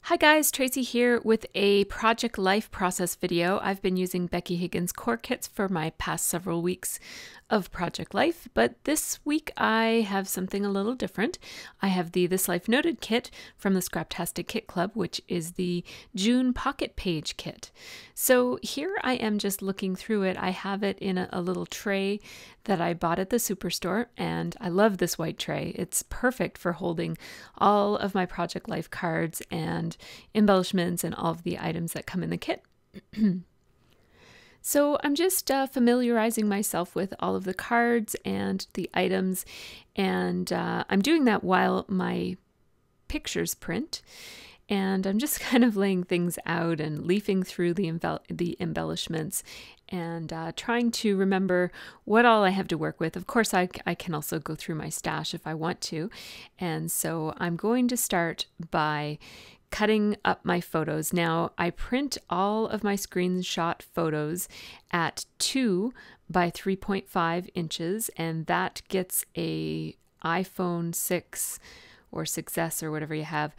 Hi guys, Tracy here with a Project Life process video. I've been using Becky Higgins core kits for my past several weeks of Project Life, but this week I have something a little different. I have the This Life Noted kit from the Scraptastic Kit Club, which is the June Pocket Page kit. So here I am just looking through it. I have it in a little tray that I bought at the Superstore, and I love this white tray. It's perfect for holding all of my Project Life cards and embellishments and all of the items that come in the kit. So I'm just familiarizing myself with all of the cards and the items, and I'm doing that while my pictures print. And I'm just kind of laying things out and leafing through the embellishments and trying to remember what all I have to work with. Of course, I can also go through my stash if I want to. And so I'm going to start by cutting up my photos. Now, I print all of my screenshot photos at 2 by 3.5 inches, and that gets a iPhone 6 or 6S or whatever you have,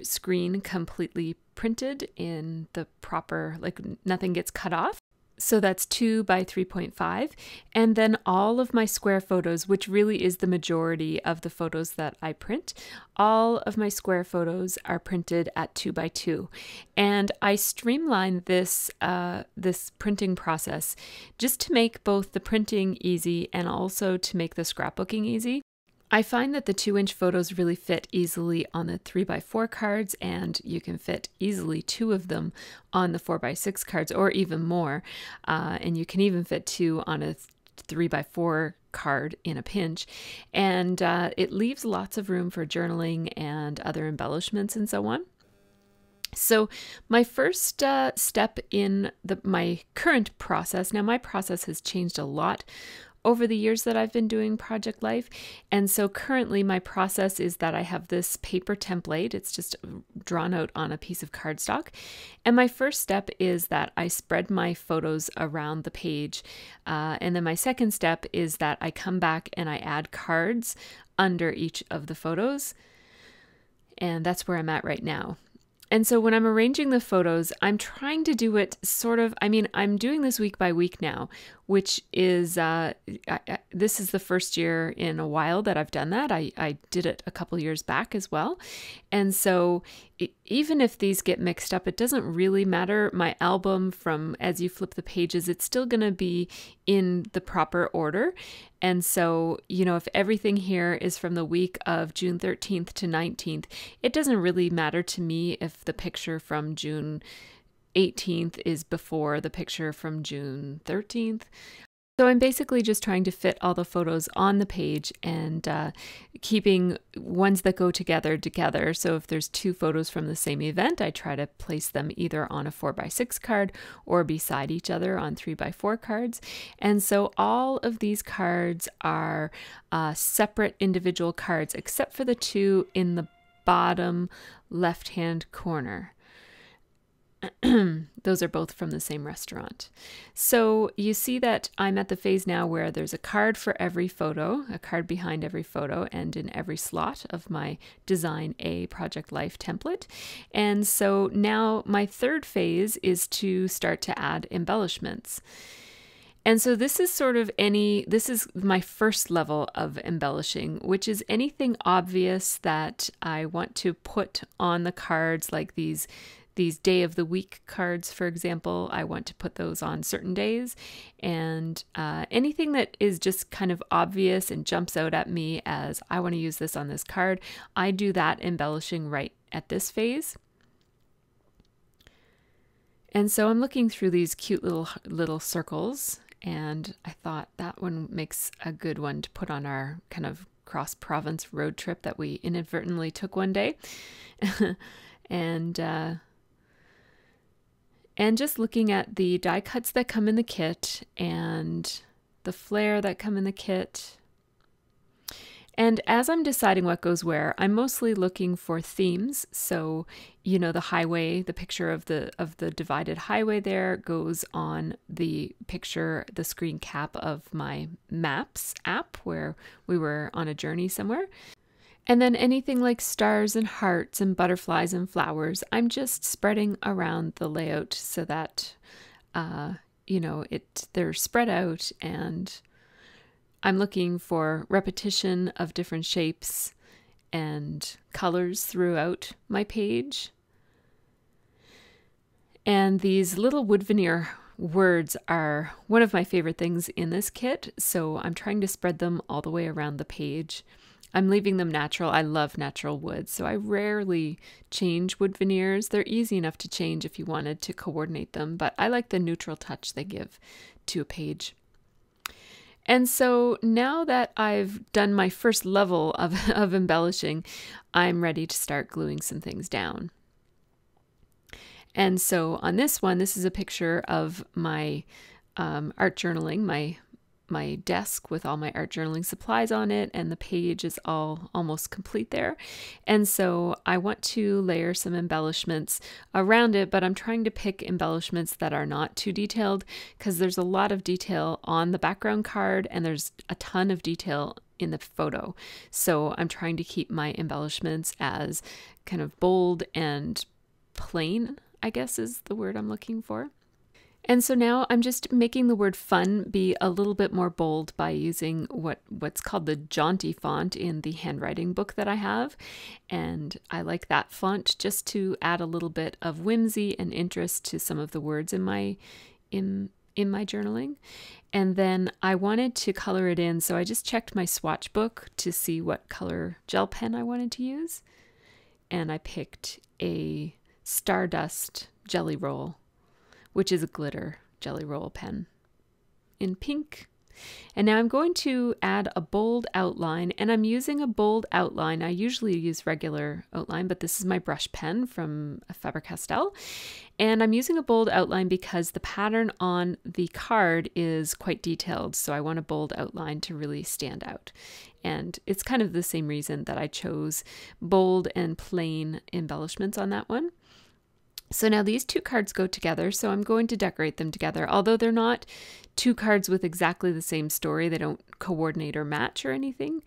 screen completely printed in the proper, like nothing gets cut off. So that's 2 by 3.5. And then all of my square photos, which really is the majority of the photos that I print, all of my square photos are printed at 2 by 2. And I streamline this, this printing process just to make both the printing easy and also to make the scrapbooking easy. I find that the 2-inch photos really fit easily on the 3x4 cards, and you can fit easily 2 of them on the 4x6 cards or even more. And you can even fit 2 on a 3x4 card in a pinch. And it leaves lots of room for journaling and other embellishments and so on. So my first step in my current process, now my process has changed a lot over the years that I've been doing Project Life. And so currently my process is that I have this paper template. It's just drawn out on a piece of cardstock. And my first step is that I spread my photos around the page. And then my second step is that I come back and I add cards under each of the photos. And that's where I'm at right now. And so when I'm arranging the photos, I'm trying to do it sort of, I'm doing this week by week now, which is, this is the first year in a while that I've done that. I did it a couple years back as well. And so even if these get mixed up, it doesn't really matter. My album, from as you flip the pages, it's still going to be in the proper order. And so, you know, if everything here is from the week of June 13th to 19th, it doesn't really matter to me if the picture from June 18th is before the picture from June 13th. So I'm basically just trying to fit all the photos on the page and keeping ones that go together. So if there's 2 photos from the same event, I try to place them either on a 4x6 card or beside each other on 3x4 cards. And so all of these cards are separate individual cards, except for the 2 in the bottom left-hand corner. Those are both from the same restaurant. So you see that I'm at the phase now where there's a card for every photo, a card behind every photo, and in every slot of my Design A Project Life template. And so now my third phase is to start to add embellishments. And so this is sort of this is my first level of embellishing, which is anything obvious that I want to put on the cards, like these day of the week cards, for example. I want to put those on certain days, and anything that is just kind of obvious and jumps out at me as I want to use this on this card, I do that embellishing right at this phase. And so I'm looking through these cute little circles, and I thought that one makes a good one to put on our kind of cross-province road trip that we inadvertently took one day. And just looking at the die cuts that come in the kit and the flare that come in the kit. And as I'm deciding what goes where, I'm mostly looking for themes. So, you know, the highway, the picture of the divided highway there goes on the picture, the screen cap of my Maps app where we were on a journey somewhere. And then anything like stars and hearts and butterflies and flowers, I'm just spreading around the layout so that, they're spread out, and I'm looking for repetition of different shapes and colors throughout my page. And these little wood veneer words are one of my favorite things in this kit, so I'm trying to spread them all the way around the page. I'm leaving them natural. I love natural wood, so I rarely change wood veneers. They're easy enough to change if you wanted to coordinate them, but I like the neutral touch they give to a page. And so now that I've done my first level of embellishing, I'm ready to start gluing some things down. And so on this one, this is a picture of my art journaling, my desk with all my art journaling supplies on it, and the page is all almost complete there. And so I want to layer some embellishments around it, but I'm trying to pick embellishments that are not too detailed, because there's a lot of detail on the background card and there's a ton of detail in the photo. So I'm trying to keep my embellishments as kind of bold and plain, I guess is the word I'm looking for. And so now I'm just making the word fun be a little bit more bold by using what's called the Jaunty font in the handwriting book that I have. And I like that font just to add a little bit of whimsy and interest to some of the words in my journaling. And then I wanted to color it in, so I just checked my swatch book to see what color gel pen I wanted to use. And I picked a Stardust Jelly Roll, which is a glitter Jelly Roll pen in pink. And now I'm going to add a bold outline, and I'm using a bold outline. I usually use regular outline, but this is my brush pen from Faber-Castell. And I'm using a bold outline because the pattern on the card is quite detailed, so I want a bold outline to really stand out. And it's kind of the same reason that I chose bold and plain embellishments on that one. So now these two cards go together, so I'm going to decorate them together. Although they're not two cards with exactly the same story, they don't coordinate or match or anything.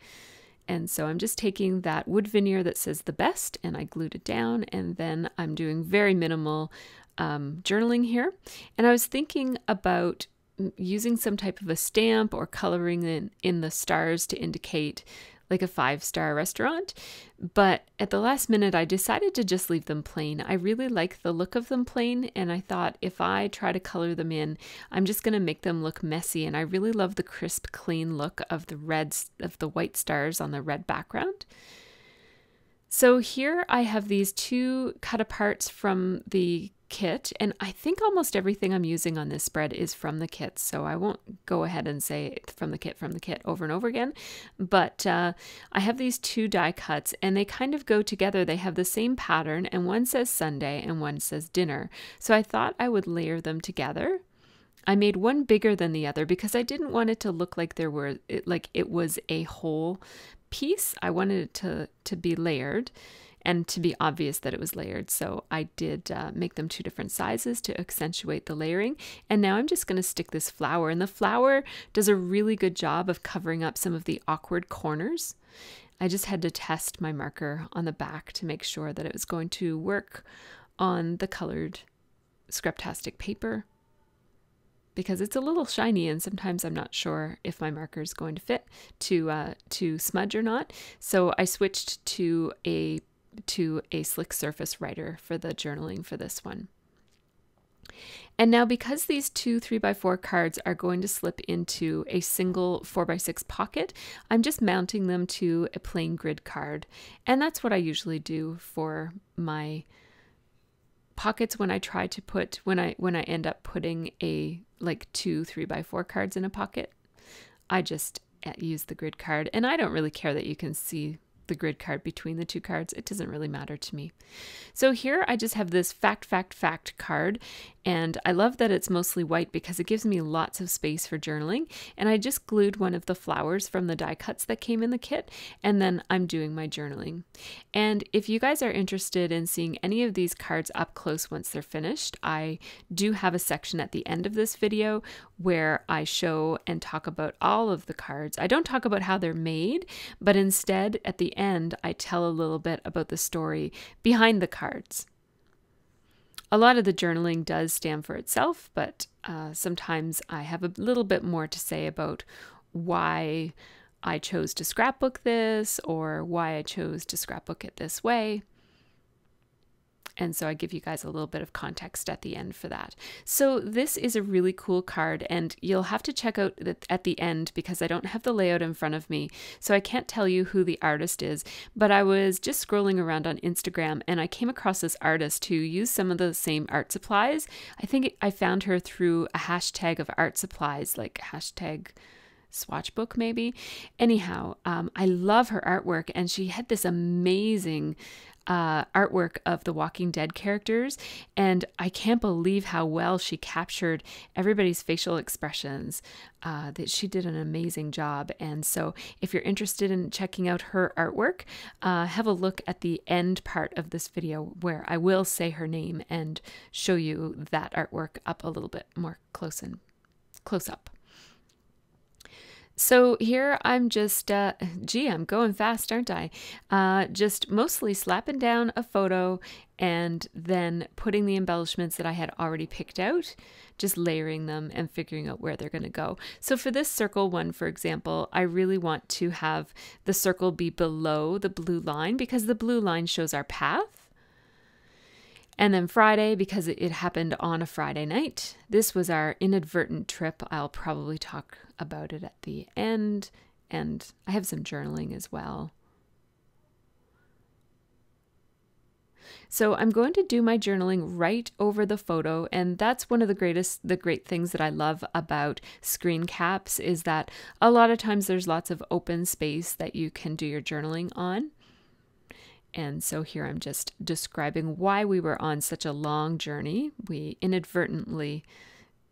And so I'm just taking that wood veneer that says the best, and I glued it down, and then I'm doing very minimal journaling here. And I was thinking about using some type of a stamp or coloring in the stars to indicate like a 5-star restaurant, but at the last minute I decided to just leave them plain. I really like the look of them plain, and I thought if I try to color them in, I'm just going to make them look messy, and I really love the crisp, clean look of the white stars on the red background. So here I have these two cut aparts from the kit, and I think almost everything I'm using on this spread is from the kit, so I won't go ahead and say from the kit over and over again, but I have these two die cuts, and they kind of go together. They have the same pattern, and one says Sunday and one says dinner, so I thought I would layer them together. I made one bigger than the other because I didn't want it to look like it was a whole piece. I wanted it to be layered and to be obvious that it was layered. So I did make them two different sizes to accentuate the layering. And now I'm just going to stick this flower, and the flower does a really good job of covering up some of the awkward corners. I just had to test my marker on the back to make sure that it was going to work on the colored Scraptastic paper, because it's a little shiny and sometimes I'm not sure if my marker is going to fit to smudge or not. So I switched to a slick surface writer for the journaling for this one. And now because these two 3x4 cards are going to slip into a single 4x6 pocket, I'm just mounting them to a plain grid card. And that's what I usually do for my pockets when I try to put, when I end up putting like two 3x4 cards in a pocket. I just use the grid card, and I don't really care that you can see the grid card between the two cards. It doesn't really matter to me. So here I just have this fact card, And I love that it's mostly white because it gives me lots of space for journaling. And I just glued one of the flowers from the die cuts that came in the kit, and then I'm doing my journaling. And if you guys are interested in seeing any of these cards up close once they're finished, I do have a section at the end of this video where I show and talk about all of the cards. I don't talk about how they're made, but instead at the end I tell a little bit about the story behind the cards. A lot of the journaling does stand for itself, but sometimes I have a little bit more to say about why I chose to scrapbook this or why I chose to scrapbook it this way. And so I give you guys a little bit of context at the end for that. So this is a really cool card, and you'll have to check out at the end because I don't have the layout in front of me. So I can't tell you who the artist is, but I was just scrolling around on Instagram and I came across this artist who used some of the same art supplies. I think I found her through a hashtag of art supplies, like hashtag Swatchbook maybe. Anyhow, I love her artwork, and she had this amazing artwork of the Walking Dead characters, and I can't believe how well she captured everybody's facial expressions. That she did an amazing job. And so if you're interested in checking out her artwork, have a look at the end part of this video where I will say her name and show you that artwork up a little bit more close up. So here I'm just, I'm going fast, aren't I? Just mostly slapping down a photo and then putting the embellishments that I had already picked out, just layering them and figuring out where they're going to go. So for this circle one, for example, I really want to have the circle be below the blue line because the blue line shows our path. And then Friday, because it happened on a Friday night. This was our inadvertent trip. I'll probably talk about it at the end. And I have some journaling as well. So I'm going to do my journaling right over the photo. And that's one of the great things that I love about screen caps is that a lot of times there's lots of open space that you can do your journaling on. And so here I'm just describing why we were on such a long journey. We inadvertently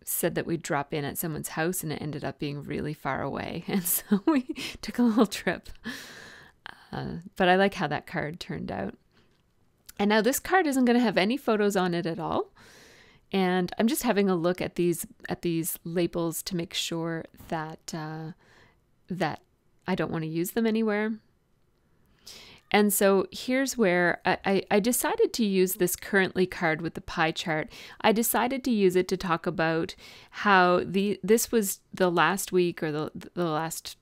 said that we'd drop in at someone's house and it ended up being really far away. And so we took a little trip. But I like how that card turned out. And now this card isn't going to have any photos on it at all. And I'm just having a look at these labels to make sure that, that I don't want to use them anywhere. And so here's where I decided to use this currently card with the pie chart. I decided to use it to talk about how this was the last week or the last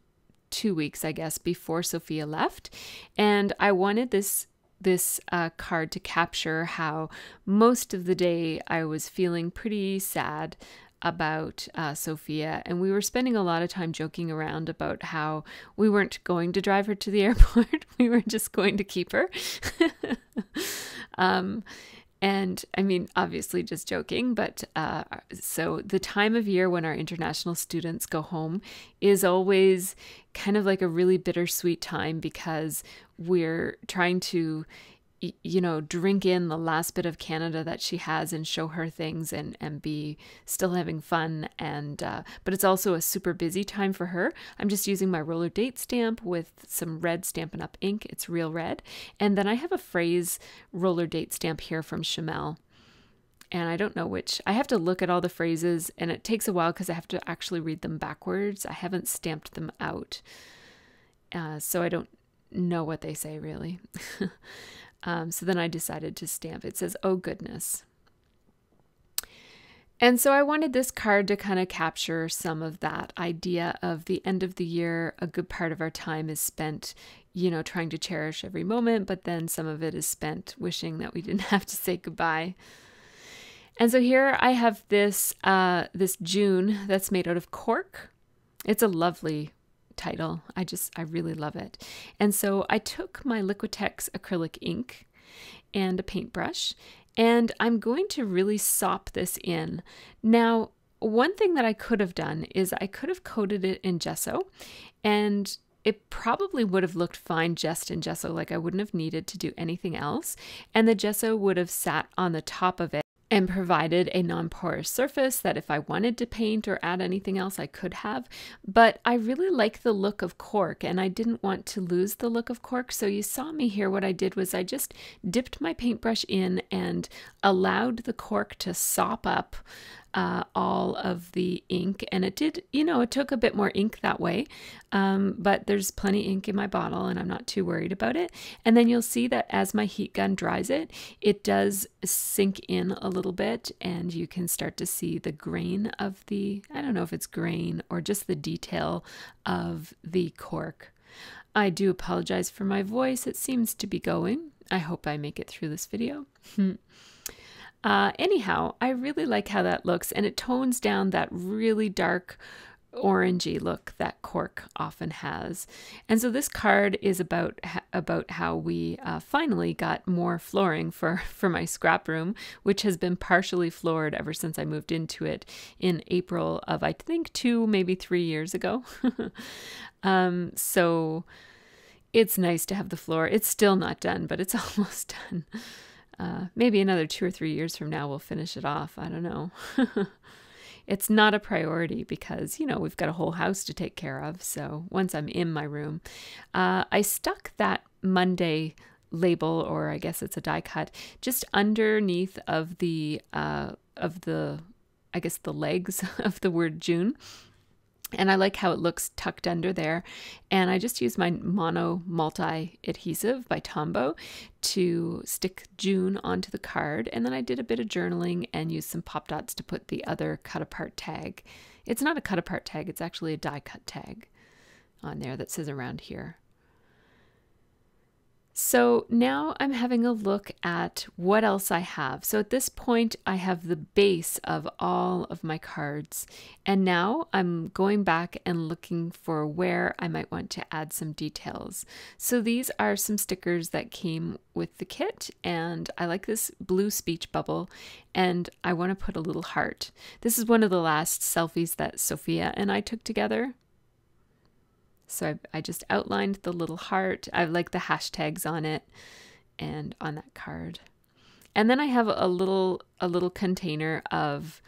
2 weeks, I guess, before Sophia left. And I wanted this card to capture how most of the day I was feeling pretty sad about Sophia, and we were spending a lot of time joking around about how we weren't going to drive her to the airport. We were just going to keep her. And I mean, obviously just joking, but so the time of year when our international students go home is always kind of like a really bittersweet time because we're trying to drink in the last bit of Canada that she has and show her things and be still having fun. And but it's also a super busy time for her. I'm just using my roller date stamp with some red Stampin' Up! Ink. It's real red. And then I have a phrase roller date stamp here from Chamel. And I don't know which. I have to look at all the phrases and it takes a while because I have to actually read them backwards. I haven't stamped them out. So I don't know what they say really. So then I decided to stamp. It says, "Oh goodness." And so I wanted this card to kind of capture some of that idea of the end of the year. A good part of our time is spent, trying to cherish every moment, but then some of it is spent wishing that we didn't have to say goodbye. And so here I have this June that's made out of cork. It's a lovely title. I really love it. And so I took my Liquitex acrylic ink and a paintbrush, and I'm going to really sop this in. Now, one thing that I could have done is I could have coated it in gesso, and it probably would have looked fine just in gesso, like I wouldn't have needed to do anything else. And the gesso would have sat on the top of it and provided a non-porous surface that if I wanted to paint or add anything else, I could have. But I really like the look of cork, and I didn't want to lose the look of cork. So you saw me here. What I did was I just dipped my paintbrush in and allowed the cork to sop up all of the ink, and it did, you know, it took a bit more ink that way, but there's plenty ink in my bottle and I'm not too worried about it. And then you'll see that as my heat gun dries it, it does sink in a little bit, and you can start to see the grain of the, I don't know if it's grain or just the detail of the cork. I do apologize for my voice. It seems to be going. I hope I make it through this video. Anyhow, I really like how that looks, and it tones down that really dark orangey look that cork often has. And so this card is about how we finally got more flooring for my scrap room, which has been partially floored ever since I moved into it in April of, I think, 2, maybe 3 years ago. So it's nice to have the floor. It's still not done, but it's almost done. Maybe another 2 or 3 years from now, we'll finish it off. I don't know. It's not a priority because, you know, we've got a whole house to take care of. So once I'm in my room, I stuck that Monday label, or I guess it's a die cut, just underneath of the I guess the legs of the word June. And I like how it looks tucked under there. And I just used my Mono Multi Adhesive by Tombow to stick June onto the card. And then I did a bit of journaling and used some pop dots to put the other cut apart tag. It's not a cut apart tag, it's actually a die cut tag on there that says around here. So now I'm having a look at what else I have. So at this point, I have the base of all of my cards. And now I'm going back and looking for where I might want to add some details. So these are some stickers that came with the kit. And I like this blue speech bubble. And I want to put a little heart. This is one of the last selfies that Sophia and I took together. So I just outlined the little heart. I like the hashtags on it and on that card. And then I have a little container of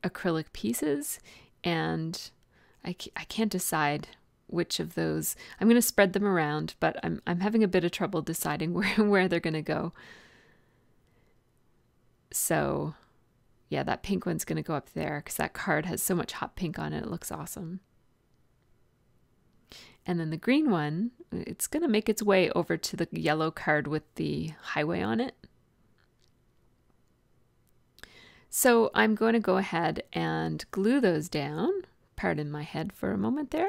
acrylic pieces, and I can't decide which of those. I'm going to spread them around, but I'm having a bit of trouble deciding where they're going to go. So yeah, that pink one's going to go up there because that card has so much hot pink on it. It looks awesome. And then the green one, it's going to make its way over to the yellow card with the highway on it. So I'm going to go ahead and glue those down. Pardon my head for a moment there.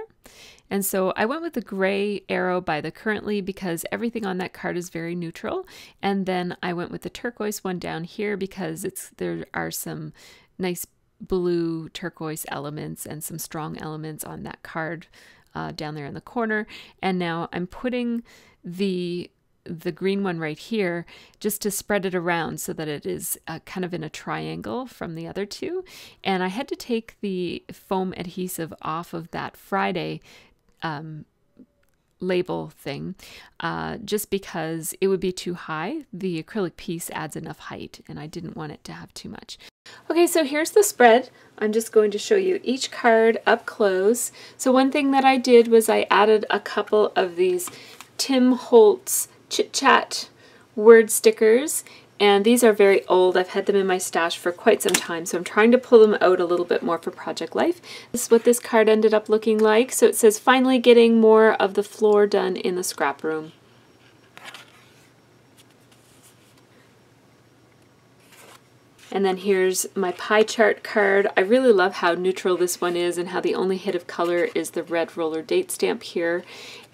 And so I went with the gray arrow by the Currently because everything on that card is very neutral. And then I went with the turquoise one down here because there are some nice blue turquoise elements and some strong elements on that card down there in the corner. And now I'm putting the green one right here just to spread it around so that it is kind of in a triangle from the other two. And I had to take the foam adhesive off of that Friday label thing just because it would be too high. The acrylic piece adds enough height and I didn't want it to have too much. Okay, so here's the spread. I'm just going to show you each card up close. So one thing that I did was I added a couple of these Tim Holtz Chit Chat word stickers, and these are very old. I've had them in my stash for quite some time, so I'm trying to pull them out a little bit more for Project Life. This is what this card ended up looking like. So it says, finally getting more of the floor done in the scrap room. And then here's my pie chart card. I really love how neutral this one is and how the only hit of color is the red roller date stamp here.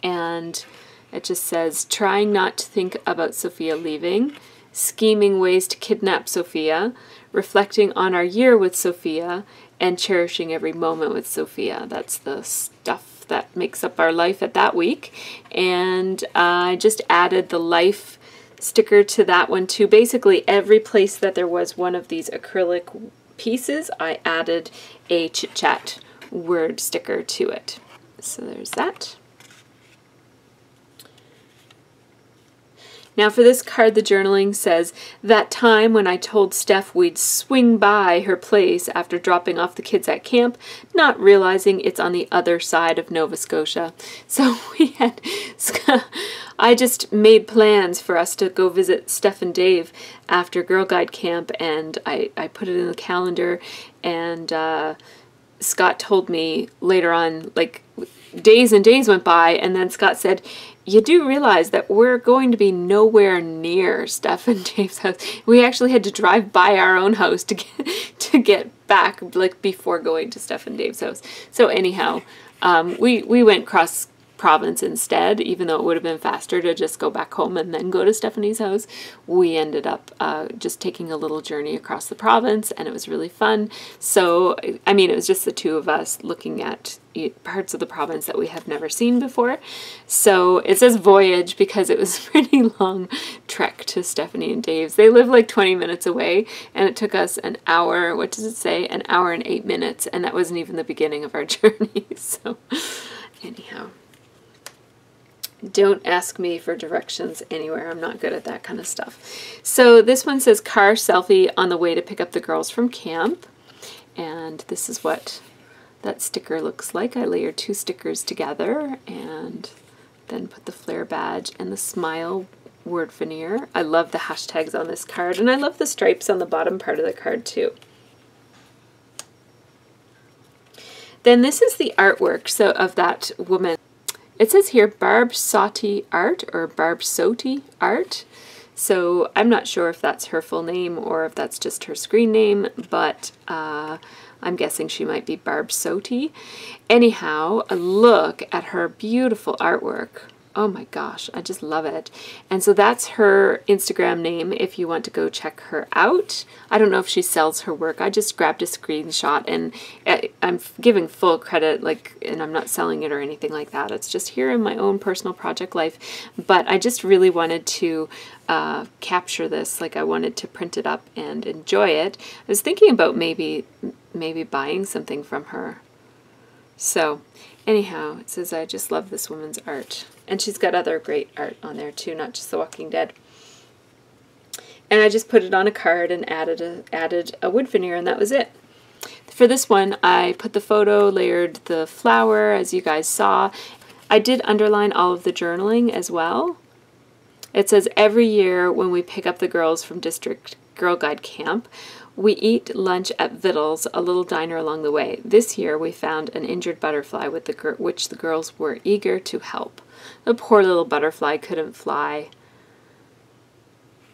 And it just says, trying not to think about Sophia leaving, scheming ways to kidnap Sophia, reflecting on our year with Sophia, and cherishing every moment with Sophia. That's the stuff that makes up our life at that week. And I just added the life sticker to that one too. Basically every place that there was one of these acrylic pieces, I added a Chit Chat word sticker to it. So there's that. Now for this card, the journaling says, that time when I told Steph we'd swing by her place after dropping off the kids at camp, not realizing it's on the other side of Nova Scotia. So I just made plans for us to go visit Steph and Dave after Girl Guide camp, and I put it in the calendar, and Scott told me later on, like, days and days went by, and then Scott said, you do realize that we're going to be nowhere near Steph and Dave's house. We actually had to drive by our own house to get back, like, before going to Steph and Dave's house. So anyhow, we went cross province instead, even though it would have been faster to just go back home and then go to Stephanie's house. We ended up just taking a little journey across the province, and it was really fun. So, I mean, it was just the two of us looking at parts of the province that we have never seen before. So it says voyage because it was a pretty long trek to Stephanie and Dave's. They live like 20 minutes away, and it took us an hour, what does it say? An hour and 8 minutes, and that wasn't even the beginning of our journey. So anyhow, don't ask me for directions anywhere. I'm not good at that kind of stuff. So this one says car selfie on the way to pick up the girls from camp. And this is what that sticker looks like. I layered 2 stickers together and then put the flare badge and the smile word veneer. I love the hashtags on this card, and I love the stripes on the bottom part of the card too. Then this is the artwork of that woman. It says here Barb Soti Art or Barb Soti Art. So I'm not sure if that's her full name or if that's just her screen name, but I'm guessing she might be Barb Soti. Anyhow, a look at her beautiful artwork. Oh my gosh, I just love it. And so that's her Instagram name if you want to go check her out. I don't know if she sells her work. I just grabbed a screenshot, and I'm giving full credit, and I'm not selling it or anything like that. It's just here in my own personal project life. But I just really wanted to capture this. Like, I wanted to print it up and enjoy it. I was thinking about maybe buying something from her. So anyhow, it says, I just love this woman's art. And she's got other great art on there too, not just The Walking Dead. And I just put it on a card and added a wood veneer, and that was it. For this one, I put the photo, layered the flower, as you guys saw. I did underline all of the journaling as well. It says, every year when we pick up the girls from District Girl Guide Camp, we eat lunch at Vittles, a little diner along the way. This year we found an injured butterfly with which the girls were eager to help. The poor little butterfly couldn't fly.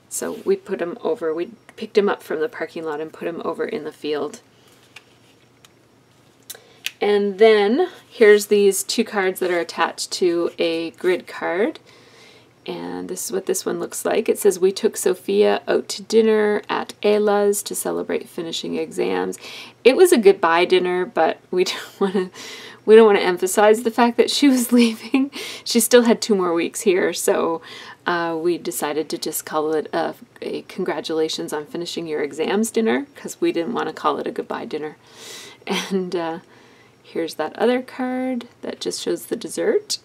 So we put him over, we picked him up from the parking lot and put him over in the field. And then here's these 2 cards that are attached to a grid card. And this is what this one looks like. It says, we took Sophia out to dinner at Ella's to celebrate finishing exams. It was a goodbye dinner, but we don't want to emphasize the fact that she was leaving. She still had 2 more weeks here, so we decided to just call it a congratulations on finishing your exams dinner, because we didn't want to call it a goodbye dinner. And here's that other card that just shows the dessert.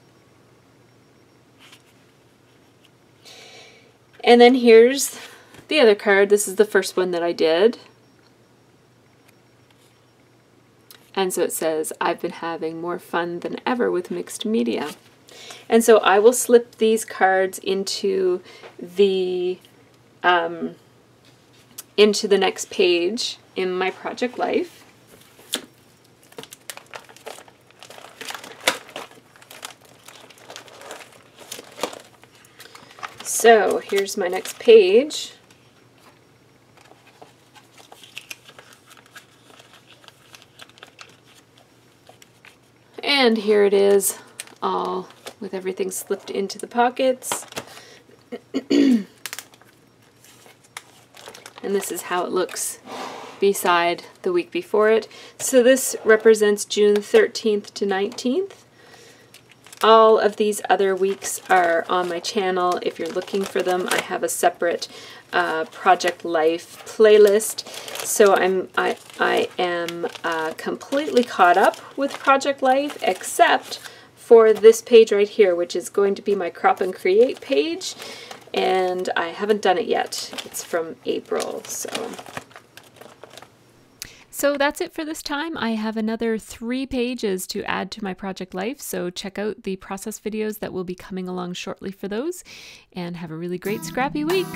And then here's the other card. This is the first one that I did. And so it says, I've been having more fun than ever with mixed media. And so I will slip these cards into the next page in my project life. So here's my next page. And here it is, all with everything slipped into the pockets. And this is how it looks beside the week before it. So this represents June 13th to 19th. All of these other weeks are on my channel. If you're looking for them, I have a separate Project Life playlist. So I am completely caught up with Project Life, except for this page right here, which is going to be my Crop and Create page. and I haven't done it yet. It's from April, So that's it for this time. I have another 3 pages to add to my project life, so check out the process videos that will be coming along shortly for those, and have a really great scrappy week.